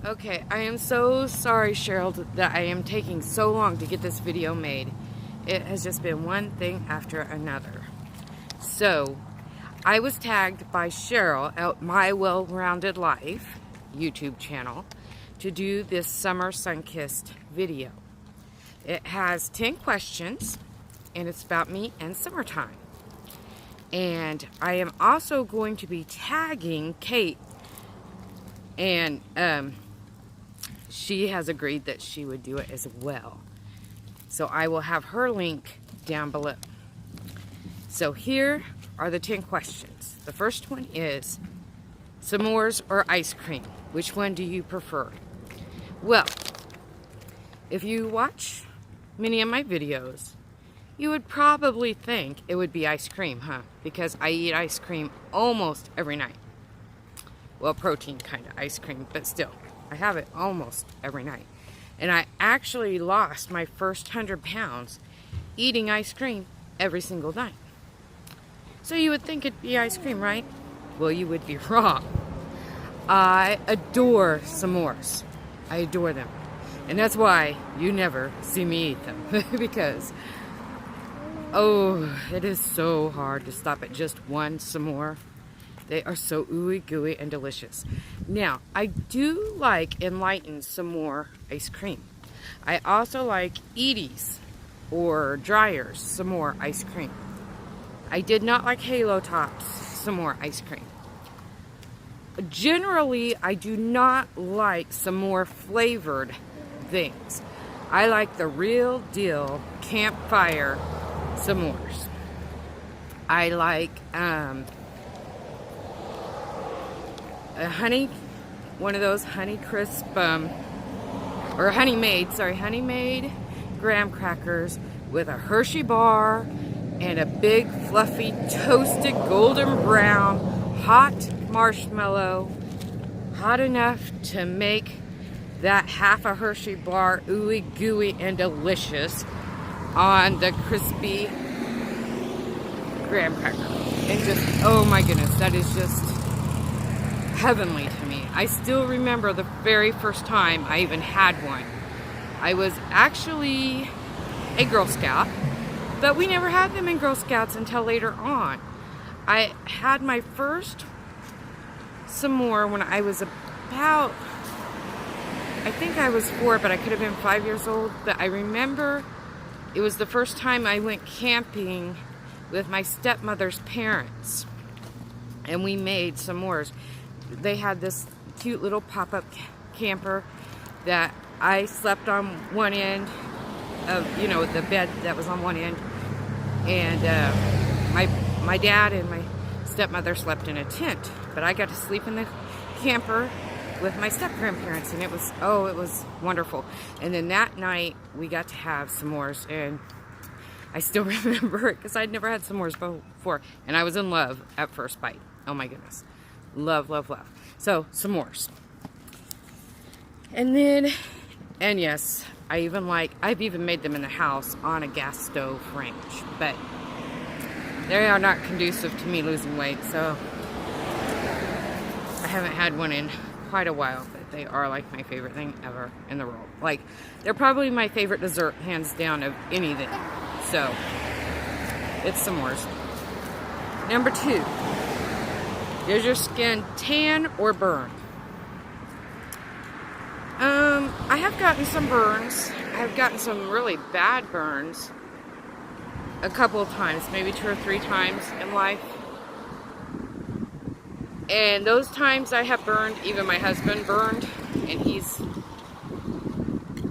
Okay, I am so sorry, Cheryl, that I am taking so long to get this video made. It has just been one thing after another. So, I was tagged by Cheryl at My Well-Rounded Life YouTube channel to do this Summer SunKissed video. It has 10 questions, and it's about me and summertime. And I am also going to be tagging Kate, and she has agreed that she would do it as well. So I will have her link down below. So here are the 10 questions. The first one is, s'mores or ice cream? Which one do you prefer? Well, if you watch many of my videos, you would probably think it would be ice cream, huh? Because I eat ice cream almost every night. Well, protein kind of ice cream, but still, I have it almost every night. And I actually lost my first 100 pounds eating ice cream every single night. So you would think it'd be ice cream, right? Well, you would be wrong. I adore s'mores. I adore them. And that's why you never see me eat them. Because, oh, it is so hard to stop at just one s'more. They are so ooey gooey and delicious. Now, I do like Enlightened s'more ice cream. I also like Edie's or Dreyer's s'more ice cream. I did not like Halo Top's s'more ice cream. Generally, I do not like s'more flavored things. I like the real deal campfire s'mores. I like one of those Honey Crisp, or Honey Made graham crackers with a Hershey bar and a big fluffy toasted golden brown hot marshmallow, hot enough to make that half a Hershey bar ooey gooey and delicious on the crispy graham cracker. And just, oh my goodness, that is just heavenly to me. I still remember the very first time I even had one. I was actually a Girl Scout, but we never had them in Girl Scouts until later on. I had my first s'more when I was about, I think I was 4, but I could have been 5 years old. But I remember it was the first time I went camping with my stepmother's parents, and we made s'mores. They had this cute little pop-up camper that I slept on one end of, you know, the bed that was on one end, and my dad and my stepmother slept in a tent, but I got to sleep in the camper with my step-grandparents, and it was wonderful. And then that night we got to have s'mores, and I still remember it because I'd never had s'mores before, and I was in love at first bite. Oh my goodness. Love, love, love. So, s'mores. And then, and yes, I've even made them in the house on a gas stove range, but they are not conducive to me losing weight, so I haven't had one in quite a while, but they are like my favorite thing ever in the world. Like, they're probably my favorite dessert, hands down, of anything. So, it's s'mores. Number 2. Does your skin tan or burn? I have gotten some burns. I've gotten some really bad burns a couple of times, maybe 2 or 3 times in life. And those times I have burned, even my husband burned, and he's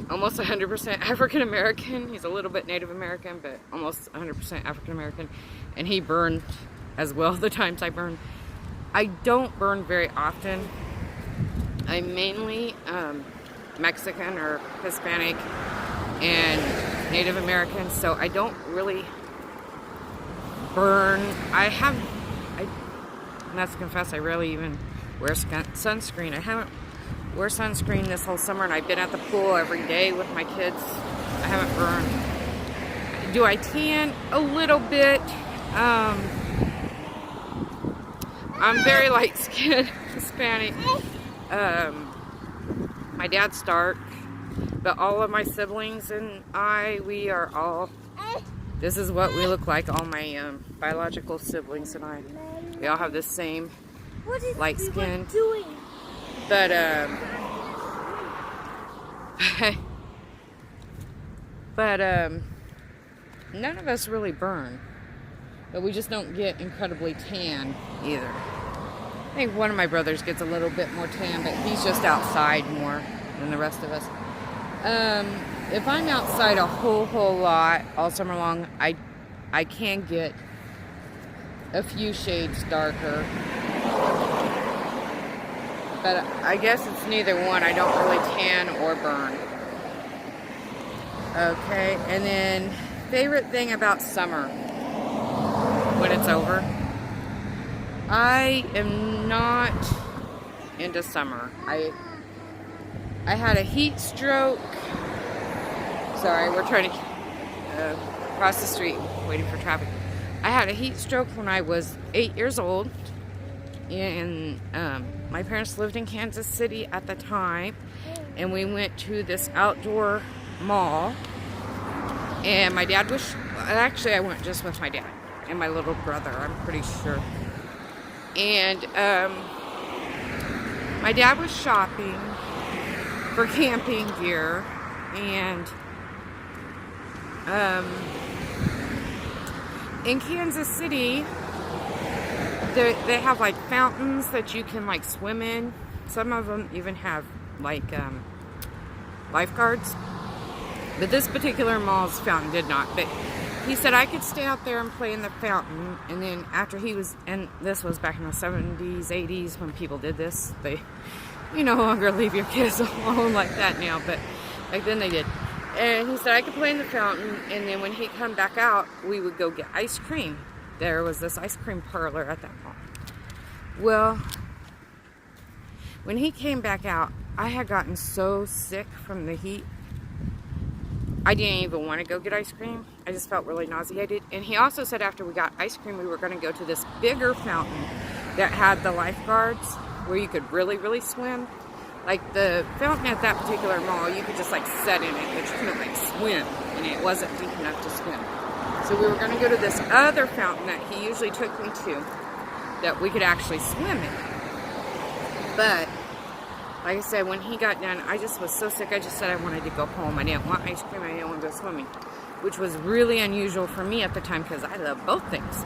almost 100% African American. He's a little bit Native American, but almost 100% African American. And he burned as well the times I burned. I don't burn very often. I'm mainly Mexican or Hispanic and Native American, so I don't really burn. I must confess, I rarely even wear sunscreen. I haven't wear sunscreen this whole summer, and I've been at the pool every day with my kids. I haven't burned. Do I tan? A little bit. I'm very light-skinned, Hispanic. My dad's dark, but all of my siblings and we are all, this is what we look like, all my biological siblings and I. We all have the same light skin. But, none of us really burn. But we just don't get incredibly tan either. I think one of my brothers gets a little bit more tan, but he's just outside more than the rest of us. If I'm outside a whole lot all summer long, I can get a few shades darker. But I guess it's neither one. I don't really tan or burn. Okay, and then favorite thing about summer when it's over. I am not into summer. I had a heat stroke. Sorry, we're trying to cross the street waiting for traffic. I had a heat stroke when I was 8 years old. And my parents lived in Kansas City at the time. And we went to this outdoor mall. And my dad was... Actually, I went just with my dad and my little brother, I'm pretty sure. And my dad was shopping for camping gear, and in Kansas City they have like fountains that you can like swim in. Some of them even have like lifeguards, but this particular mall's fountain did not. But he said I could stay out there and play in the fountain, and then after he was, and this was back in the 70s, 80s when people did this. You no longer leave your kids alone like that now, but back then they did. And he said I could play in the fountain, and then when he'd come back out, we would go get ice cream. There was this ice cream parlor at that mall. Well, when he came back out, I had gotten so sick from the heat. I didn't even want to go get ice cream. I just felt really nauseated. And he also said after we got ice cream, we were going to go to this bigger fountain that had the lifeguards where you could really, really swim. Like the fountain at that particular mall, you could just like sit in it, but you couldn't like swim, and it wasn't deep enough to swim. So we were going to go to this other fountain that he usually took me to that we could actually swim in. But like I said, when he got done, I just was so sick. I just said I wanted to go home. I didn't want ice cream. I didn't want to go swimming, which was really unusual for me at the time because I love both things.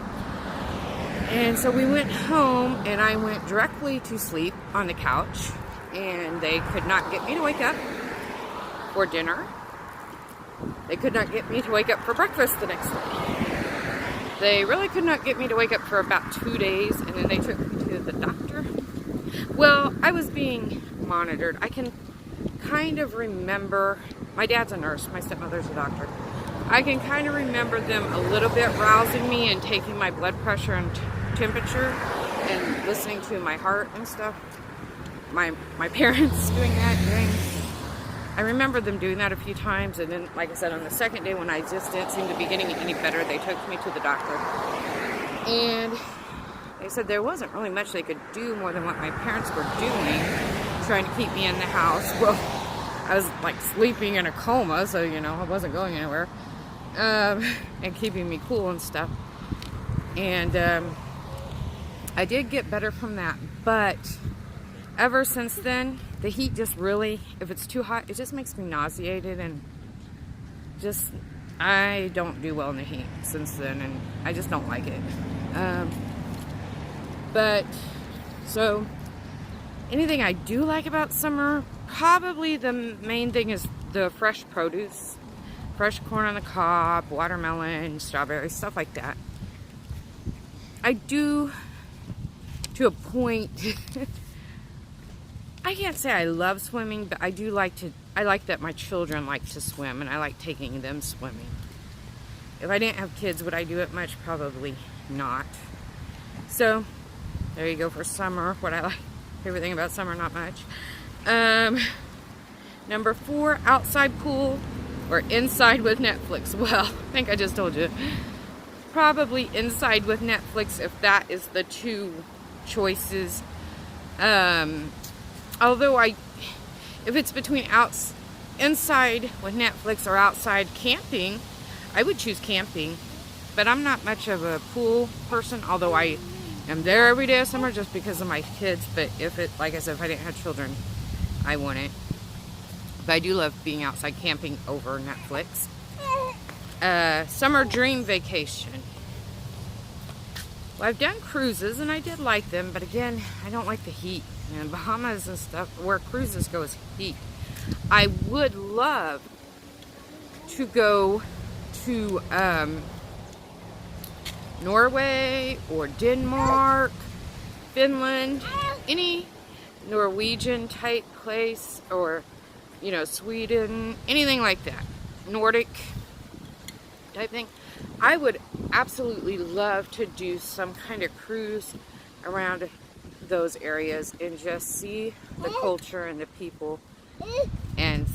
And so we went home, and I went directly to sleep on the couch, and they could not get me to wake up for dinner. They could not get me to wake up for breakfast the next day. They really could not get me to wake up for about 2 days, and then they took me to the doctor. Well, I was being monitored. I can kind of remember, my dad's a nurse, my stepmother's a doctor. I can kind of remember them a little bit rousing me and taking my blood pressure and temperature and listening to my heart and stuff. My parents doing that. I remember them doing that a few times, and then, like I said, on the second day when I just didn't seem to be getting any better, they took me to the doctor. And they said there wasn't really much they could do more than what my parents were doing, trying to keep me in the house. Well, I was like sleeping in a coma, so I wasn't going anywhere, and keeping me cool and stuff. And I did get better from that, but ever since then, the heat just really, if it's too hot, it just makes me nauseated, and just, I don't do well in the heat since then, and I just don't like it. But, so, anything I do like about summer, probably the main thing is the fresh produce. Fresh corn on the cob, watermelon, strawberries, stuff like that. I do, to a point, I can't say I love swimming, but I do like that my children like to swim, and I like taking them swimming. If I didn't have kids, would I do it much? Probably not. So, there you go for summer. What I like, everything about summer, not much. Number 4, outside pool or inside with Netflix. Well, I think I just told you. Probably inside with Netflix if that is the two choices. Although If it's between inside with Netflix or outside camping, I would choose camping. But I'm not much of a pool person, although I am there every day of summer just because of my kids. But if it, like I said, if I didn't have children, I wouldn't. But I do love being outside camping over Netflix. Summer dream vacation. Well, I've done cruises and I did like them, but again, I don't like the heat. And Bahamas and stuff, where cruises go is heat. I would love to go to Norway or Denmark, Finland, any Norwegian type place, or Sweden, anything like that, Nordic type thing. I would absolutely love to do some kind of cruise around those areas and just see the culture and the people and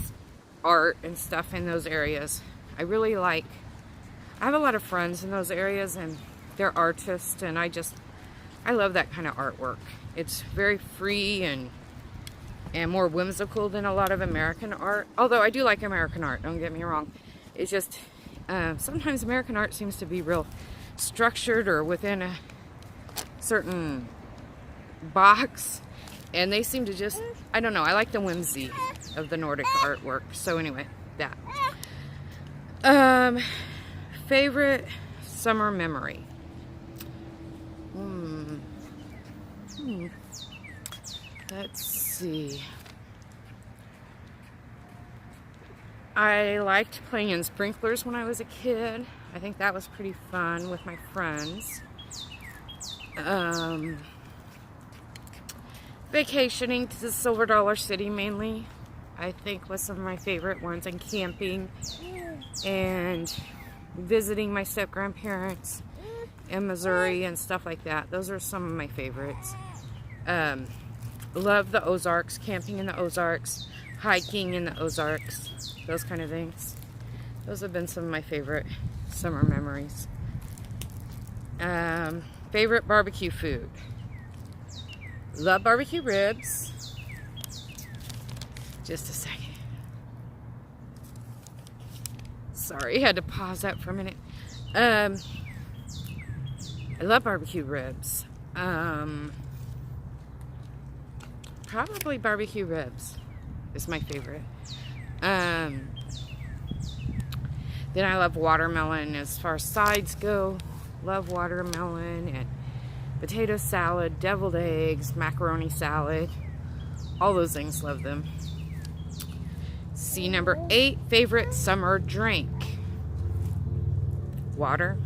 art and stuff in those areas. I have a lot of friends in those areas and they're artists, and I love that kind of artwork. It's very free and more whimsical than a lot of American art. Although I do like American art, don't get me wrong. It's just sometimes American art seems to be real structured or within a certain box, and they seem to just, I don't know, I like the whimsy of the Nordic artwork. So anyway, that. Favorite summer memory. Let's see. I liked playing in sprinklers when I was a kid. I think that was pretty fun with my friends. Vacationing to the Silver Dollar City mainly, I think, was some of my favorite ones, and camping and visiting my step-grandparents in Missouri and stuff like that. Those are some of my favorites. Love the Ozarks, camping in the Ozarks, hiking in the Ozarks, those kind of things. Those have been some of my favorite summer memories. Favorite barbecue food. Love barbecue ribs. Just a second. Sorry, had to pause that for a minute. I love barbecue ribs. Probably barbecue ribs is my favorite. Then I love watermelon as far as sides go. Love watermelon and potato salad, deviled eggs, macaroni salad. All those things, love them. See, number 8, favorite summer drink. Water.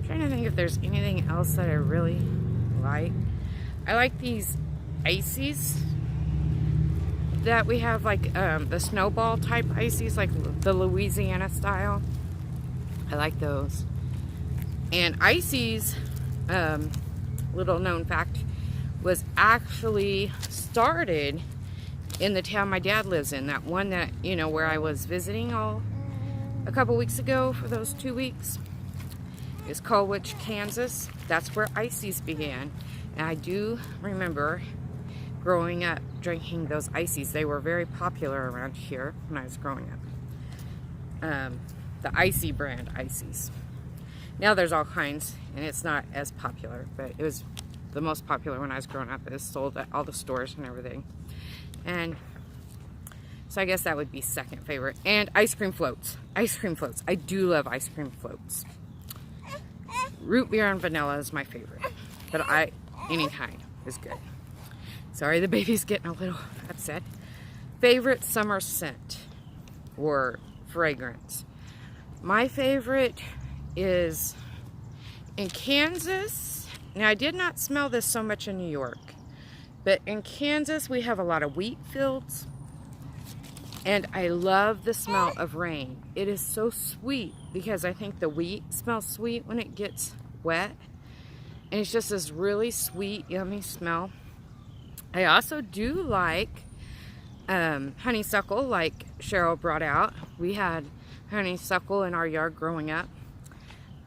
Trying to think if there's anything else that I really like. I like these ices that we have, like the snowball type ices, like the Louisiana style. I like those. And ices, little known fact, was actually started in the town my dad lives in. That one that, where I was visiting a couple weeks ago for those 2 weeks. Is Colwich, Kansas. That's where ices began. And I do remember growing up drinking those ices. They were very popular around here when I was growing up. The icy brand ices. Now there's all kinds, and it's not as popular, but it was the most popular when I was growing up. It was sold at all the stores and everything. And so I guess that would be second favorite. And ice cream floats. Ice cream floats. I do love ice cream floats. Root beer and vanilla is my favorite, but any kind is good. Sorry, the baby's getting a little upset. Favorite summer scent or fragrance. My favorite is in Kansas. Now, I did not smell this so much in New York, but in Kansas we have a lot of wheat fields, and I love the smell of rain. It is so sweet because I think the wheat smells sweet when it gets wet. And it's just this really sweet, yummy smell. I also do like honeysuckle, like Cheryl brought out. We had honeysuckle in our yard growing up.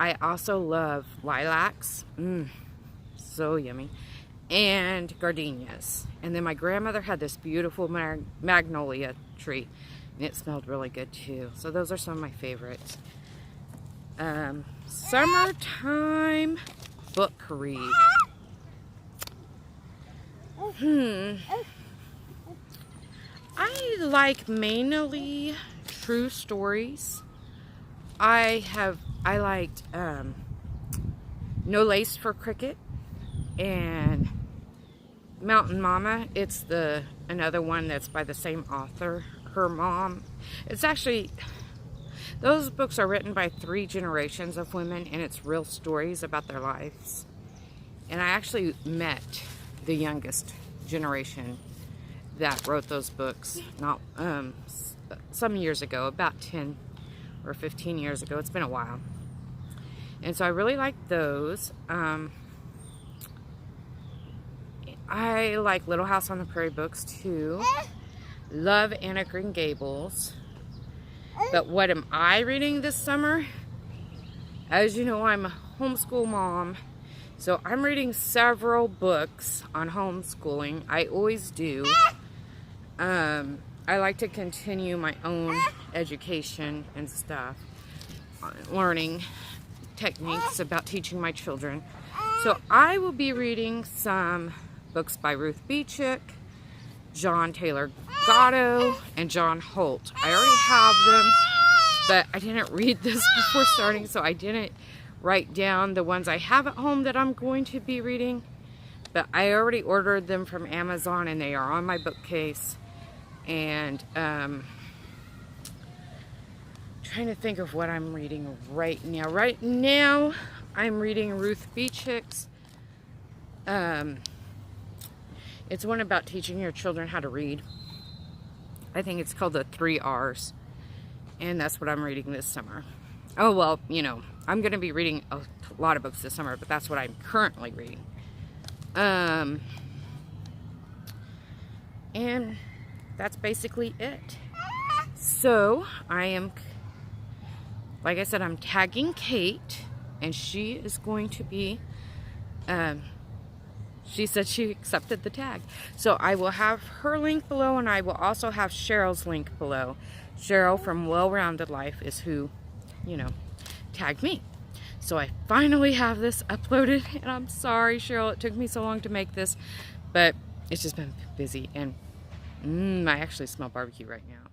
I also love lilacs. So yummy. and gardenias. And then my grandmother had this beautiful magnolia tree, and it smelled really good too. So those are some of my favorites. Summertime book read. I like mainly true stories. I liked No Lace for Cricket and Mountain Mama. It's another one that's by the same author, her mom. It's actually, those books are written by 3 generations of women, and it's real stories about their lives. And I actually met the youngest generation that wrote those books not some years ago, about 10 or 15 years ago. It's been a while. And so I really like those. I like Little House on the Prairie books too. Love Anne of Green Gables. But what am I reading this summer? As you know, I'm a homeschool mom. So I'm reading several books on homeschooling. I always do. I like to continue my own education and stuff. Learning techniques about teaching my children. So I will be reading some books by Ruth Beechick, John Taylor Gatto, and John Holt. I already have them, but I didn't read this before starting, so I didn't write down the ones I have at home that I'm going to be reading. But I already ordered them from Amazon, and they are on my bookcase. And trying to think of what I'm reading right now. Right now, I'm reading Ruth Beechick's. It's one about teaching your children how to read. I think it's called the 3 R's. And that's what I'm reading this summer. Oh, well, you know, I'm going to be reading a lot of books this summer, but that's what I'm currently reading. And that's basically it. So, I am, like I said, I'm tagging Kate, and she is going to be, she said she accepted the tag. So I will have her link below, and I will also have Cheryl's link below. Cheryl from Well-Rounded Life is who, you know, tagged me. So I finally have this uploaded, and I'm sorry, Cheryl, it took me so long to make this, but it's just been busy, and I actually smell barbecue right now.